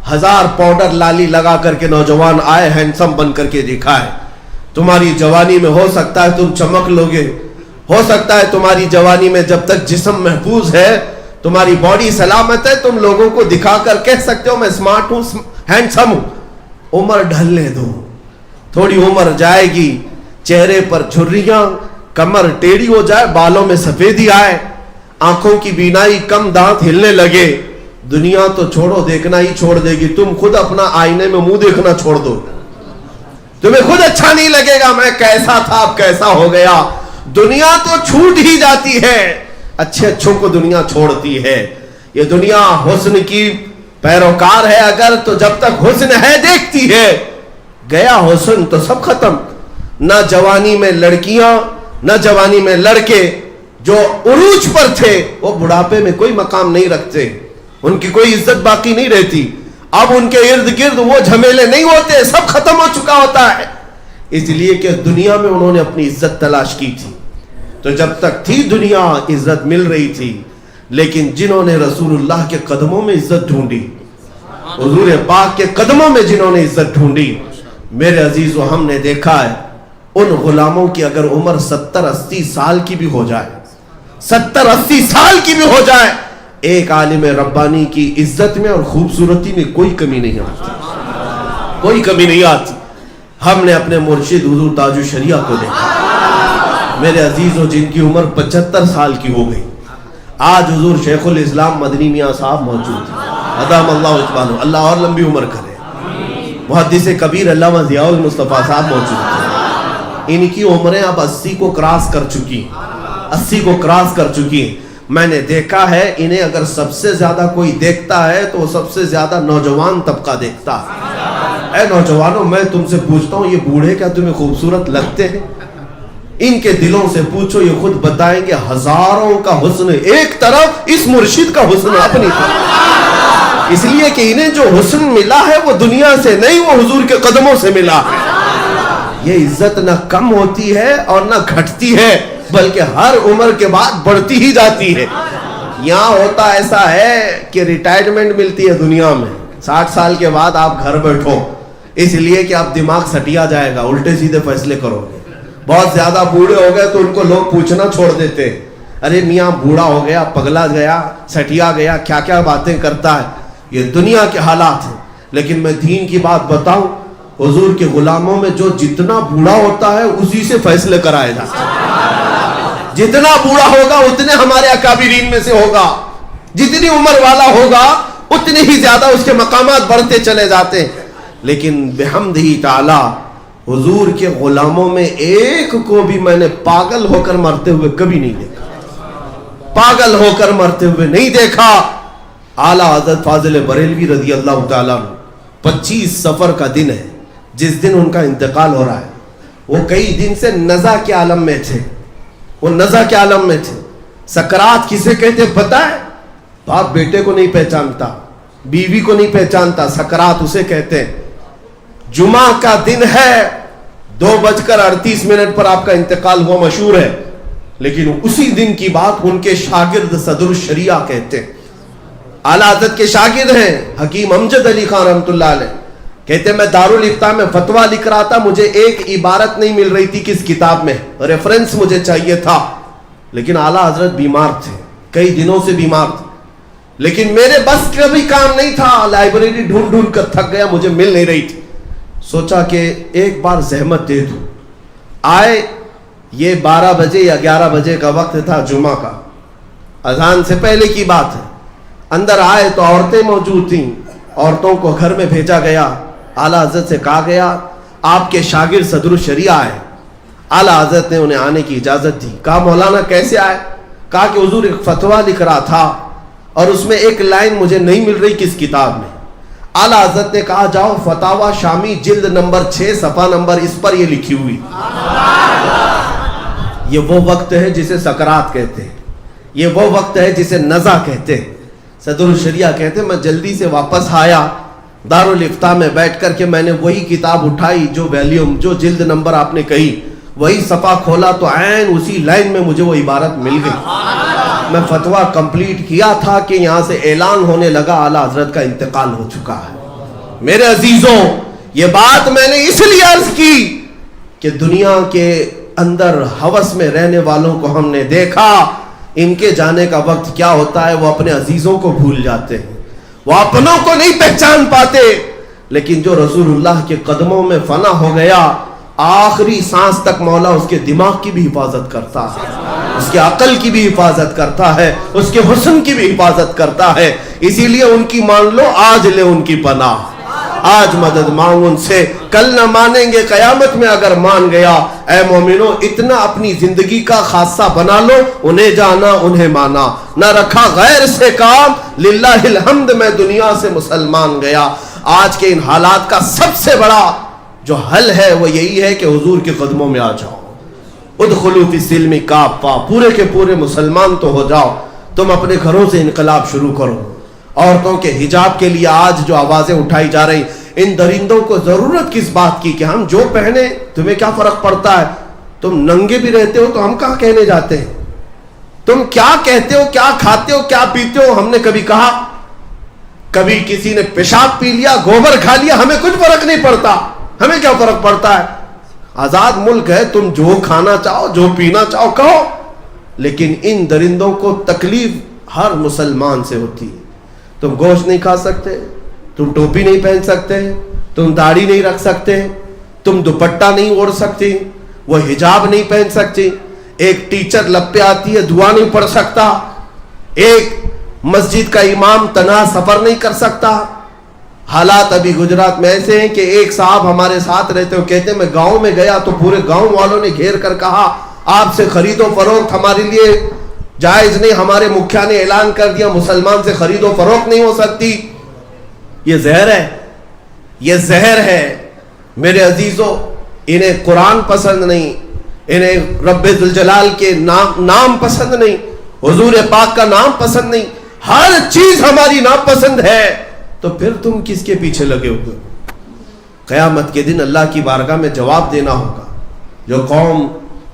1000 powder लाली लगा करके नौजवान आए, हैंडसम बन करके दिखाए। तुम्हारी जवानी में हो सकता है तुम चमक लोगे, हो सकता है तुम्हारी जवानी में जब तक जिस्म महफूज है, तुम्हारी बॉडी सलामत है, तुम लोगों को दिखा कर कह सकते हो मैं स्मार्ट हूं, हैंडसम हूं। उम्र ढलने दो, थोड़ी उम्र जाएगी, चेहरे पर झुर्रियां, कमर टेढ़ी हो जाए, बालों में सफेदी आए, आंखों की बीनाई कम, दांत हिलने लगे, दुनिया तो छोड़ो देखना ही छोड़ देगी। तुम खुद अपना आईने में मुंह देखना छोड़ दो, तुम्हें खुद अच्छा नहीं लगेगा, मैं कैसा था अब कैसा हो गया। दुनिया तो छूट ही जाती है, अच्छे अच्छों को दुनिया छोड़ती है। ये दुनिया हुस्न की पैरोकार है अगर, तो जब तक हुस्न है देखती है, गया हुस्न तो सब खत्म। न जवानी में लड़कियां न जवानी में लड़के जो उरूज पर थे वो बुढ़ापे में कोई मकाम नहीं रखते, उनकी कोई इज्जत बाकी नहीं रहती। अब उनके इर्द गिर्द वो झमेले नहीं होते, सब खत्म हो चुका होता है, इसलिए कि दुनिया में उन्होंने अपनी इज्जत तलाश की थी। तो जब तक थी दुनिया इज्जत मिल रही थी, लेकिन जिन्होंने रसूलुल्लाह के कदमों में इज्जत ढूंढी, हुजूर पाक के कदमों में जिन्होंने इज्जत ढूंढी, मेरे अजीजों हमने देखा है उन गुलामों की अगर उम्र 70-80 साल की भी हो जाए, 70-80 साल की भी हो जाए, एक आलिम रब्बानी की इज्जत में और खूबसूरती में कोई कमी नहीं आती, कोई कमी नहीं आती। हमने अपने मुर्शिद हुजूर ताजुल शरिया को देखा, मेरे अजीजों जिनकी उम्र 75 साल की हो गई। आज हुजूर शेखुल इस्लाम मदनी मियाँ साहब मौजूद हैं, अदाम अल्लाह उस्मानो, अल्लाह और लंबी उम्र करे। मुहद्दिस कबीर अल्लामा ज़ियाउल मुस्तफ़ा साहब मौजूद हैं, इनकी उम्रें अब 80 को क्रॉस कर चुकी, 80 को क्रॉस कर चुकी। मैंने देखा है इन्हें अगर सबसे ज्यादा कोई देखता है तो वो सबसे ज्यादा नौजवान तबका देखता है। ऐ नौजवानों, मैं तुमसे पूछता हूँ, ये बूढ़े क्या तुम्हें खूबसूरत लगते हैं? इनके दिलों से पूछो, ये खुद बताएंगे। हजारों का हुस्न एक तरफ, इस मुर्शिद का हुस्न अपनी तरफ, इसलिए कि इन्हें जो हुस्न मिला है वो दुनिया से नहीं, वो हुजूर के कदमों से मिला है। ये इज्जत न कम होती है और न घटती है, बल्कि हर उम्र के बाद बढ़ती ही जाती है। यहाँ होता ऐसा है कि रिटायरमेंट मिलती है दुनिया में, 60 साल के बाद आप घर बैठो, इसलिए कि आप दिमाग सटिया जाएगा, उल्टे सीधे फैसले करोगे। बहुत ज्यादा बूढ़े हो गए तो उनको लोग पूछना छोड़ देते, अरे मियाँ बूढ़ा हो गया, पगला गया, सटिया गया, क्या क्या बातें करता है। ये दुनिया के हालात हैं। लेकिन मैं दीन की बात बताऊं, हुजूर के गुलामों में जो जितना बूढ़ा होता है उसी से फैसले कराए जाते हैं। जितना बूढ़ा होगा उतने हमारे अकाबिरीन में से होगा, जितनी उम्र वाला होगा उतने ही ज्यादा उसके मकामात बढ़ते चले जाते हैं। लेकिन बिहम्दिही ताला हुजूर के गुलामों में एक को भी मैंने पागल होकर मरते हुए कभी नहीं देखा, पागल होकर मरते हुए नहीं देखा। आला हज़रत फाज़िल बरेलवी रज़ी अल्लाह ताला अन्हु, 25 सफर का दिन है जिस दिन उनका इंतकाल हो रहा है। वो कई दिन से नज़ा के आलम में थे, वो नज़ा के आलम में थे। सकरात किसे कहते पता है? बाप बेटे को नहीं पहचानता, बीवी को नहीं पहचानता, सकरात उसे कहते हैं। जुमा का दिन है, 2:38 पर आपका इंतकाल हुआ, मशहूर है। लेकिन उसी दिन की बात उनके शागिर्द सदरुल शरिया कहते हैं, आला हज़रत के शागिर्द हैं हकीम अमजद अली खान रहमतुल्लाह अलैह, कहते मैं दारुल इफ्ता में फतवा लिख रहा था, मुझे एक इबारत नहीं मिल रही थी किस किताब में, रेफरेंस मुझे चाहिए था। लेकिन आला हजरत बीमार थे, कई दिनों से बीमार थे, लेकिन मेरे बस का भी काम नहीं था, लाइब्रेरी ढूंढ ढूंढ कर थक गया, मुझे मिल नहीं रही थी। सोचा कि एक बार जहमत दे दूं। आए, ये 12 बजे या 11 बजे का वक्त था जुमा का, अजान से पहले की बात है। अंदर आए तो औरतें मौजूद थीं, औरतों को घर में भेजा गया। आला हजरत से कहा गया आपके शागिर्द सदरुल शरिया आए। आला हजरत ने उन्हें आने की इजाजत दी। कहा मौलाना कैसे आए? कहा कि हुजूर एक फतवा लिख रहा था और उसमें एक लाइन मुझे नहीं मिल रही किस किताब में। आला हजरत ने कहा जाओ फतावा शामी जिल्द नंबर 6 सफा नंबर इस पर ये लिखी हुई। ये वो वक्त है जिसे सकरात कहते हैं, ये वो वक्त है जिसे नज़ा कहते हैं। सदरुल शरिया कहते हैं मैं जल्दी से वापस आया, दारुल इफ्ता में बैठ कर के मैंने वही किताब उठाई, जो वॉल्यूम, जो जिल्द नंबर आपने कही, वही सफ़ा खोला तो ऐन उसी लाइन में मुझे वो इबारत मिल गई। मैं फतवा कंप्लीट किया था कि यहाँ से ऐलान होने लगा आला हजरत का इंतकाल हो चुका है। میرے عزیزوں، یہ بات میں نے اس لیے عرض کی کہ دنیا کے اندر ہوس میں رہنے والوں کو ہم نے دیکھا، ان کے جانے کا وقت کیا ہوتا ہے، وہ اپنے عزیزوں کو بھول جاتے ہیں، وہ اپنوں کو نہیں پہچان پاتے. لیکن جو رسول اللہ کے قدموں میں فنا ہو گیا، آخری سانس تک مولا اس کے دماغ کی بھی حفاظت کرتا ہے، اس کے عقل کی بھی حفاظت کرتا ہے، اس کے حسن کی بھی حفاظت کرتا ہے. اسی لیے ان کی مان لو، آج لے ان کی پناہ، آج مدد مانگ ان سے، کل نہ مانیں گے قیامت میں اگر مان گیا. اے مومنو، اتنا اپنی زندگی کا خاصہ بنا لو، انہیں جانا انہیں مانا، نہ رکھا غیر سے کام، للہ الحمد میں دنیا سے مسلمان گیا. آج کے ان حالات کا سب سے بڑا جو حل ہے وہ یہی ہے کہ حضور کے قدموں میں آ جاؤ. ادخلوا فی السلم کافہ، پورے کے پورے مسلمان تو ہو جاؤ. تم اپنے گھروں سے انقلاب شروع کرو. عورتوں کے حجاب کے لیے آج جو آوازیں اٹھائی جا رہی، ان درندوں کو ضرورت کس بات کی کہ ہم جو پہنے تمہیں کیا فرق پڑتا ہے؟ تم ننگے بھی رہتے ہو تو ہم کہاں کہنے جاتے ہیں؟ تم کیا کہتے ہو، کیا کھاتے ہو، کیا پیتے ہو؟ ہم نے کبھی کہا؟ کبھی کسی نے پیشاب پی لیا، گوبر کھا لیا، ہمیں کچھ فرق نہیں پڑتا. ہمیں کیا فرق پڑتا ہے؟ آزاد ملک ہے، تم جو کھانا چاہو، جو پینا چاہو کہو. لیکن ان درندوں کو تکلیف ہر مسلمان سے ہوتی ہے. تم گوشت نہیں کھا سکتے، تم ٹوپی نہیں پہن سکتے، تم داڑھی نہیں رکھ سکتے، تم دوپٹہ نہیں اوڑھ سکتی، وہ حجاب نہیں پہن سکتی. ایک ٹیچر لب پہ آتی ہے، دعا نہیں پڑھ سکتا. ایک مسجد کا امام تنہا سفر نہیں کر سکتا. حالات ابھی گجرات میں ایسے ہیں کہ ایک صاحب ہمارے ساتھ رہتے ہو، کہتے ہیں میں گاؤں میں گیا تو پورے گاؤں والوں نے گھیر کر کہا آپ سے خرید و فروخت ہمارے لیے جائز نہیں، ہمارے مکھیا نے اعلان کر دیا مسلمان سے خرید و فروخت نہیں ہو سکتی. یہ زہر ہے، یہ زہر ہے. میرے عزیزوں، انہیں قرآن پسند نہیں، انہیں رب ذوالجلال کے نام پسند نہیں، حضور پاک کا نام پسند نہیں، ہر چیز ہماری ناپسند ہے. تو پھر تم کس کے پیچھے لگے ہوئے؟ قیامت کے دن اللہ کی بارگاہ میں جواب دینا ہوگا. جو قوم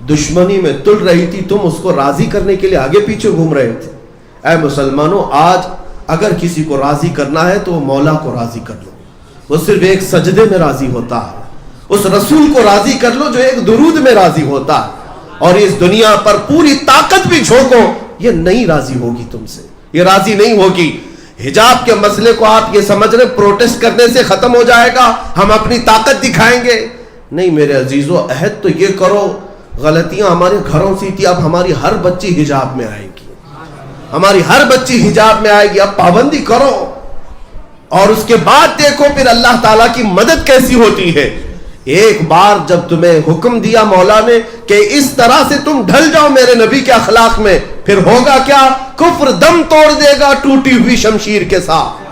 دشمنی میں تل رہی تھی، تم اس کو راضی کرنے کے لیے آگے پیچھے گھوم رہے تھے. اے مسلمانوں، آج اگر کسی کو راضی کرنا ہے تو وہ مولا کو راضی کر لو. وہ صرف ایک سجدے میں راضی ہوتا ہے. اس رسول کو راضی کر لو جو ایک درود میں راضی ہوتا ہے. اور اس دنیا پر پوری طاقت بھی جھونکو، یہ نہیں راضی ہوگی تم سے، یہ راضی نہیں ہوگی. حجاب کے مسئلے کو آپ یہ سمجھ رہے پروٹیسٹ کرنے سے ختم ہو جائے گا، ہم اپنی طاقت دکھائیں گے؟ نہیں میرے عزیزو، عہد تو یہ کرو. غلطیاں ہمارے گھروں سے تھی، اب ہماری ہر بچی حجاب میں آئے گی، ہماری ہر بچی حجاب میں آئے گی. اب پابندی کرو اور اس کے بعد دیکھو پھر اللہ تعالیٰ کی مدد کیسی ہوتی ہے. ایک بار جب تمہیں حکم دیا مولا نے کہ اس طرح سے تم ڈھل جاؤ میرے نبی کے اخلاق میں، پھر ہوگا کیا؟ کفر دم توڑ دے گا ٹوٹی ہوئی شمشیر کے ساتھ.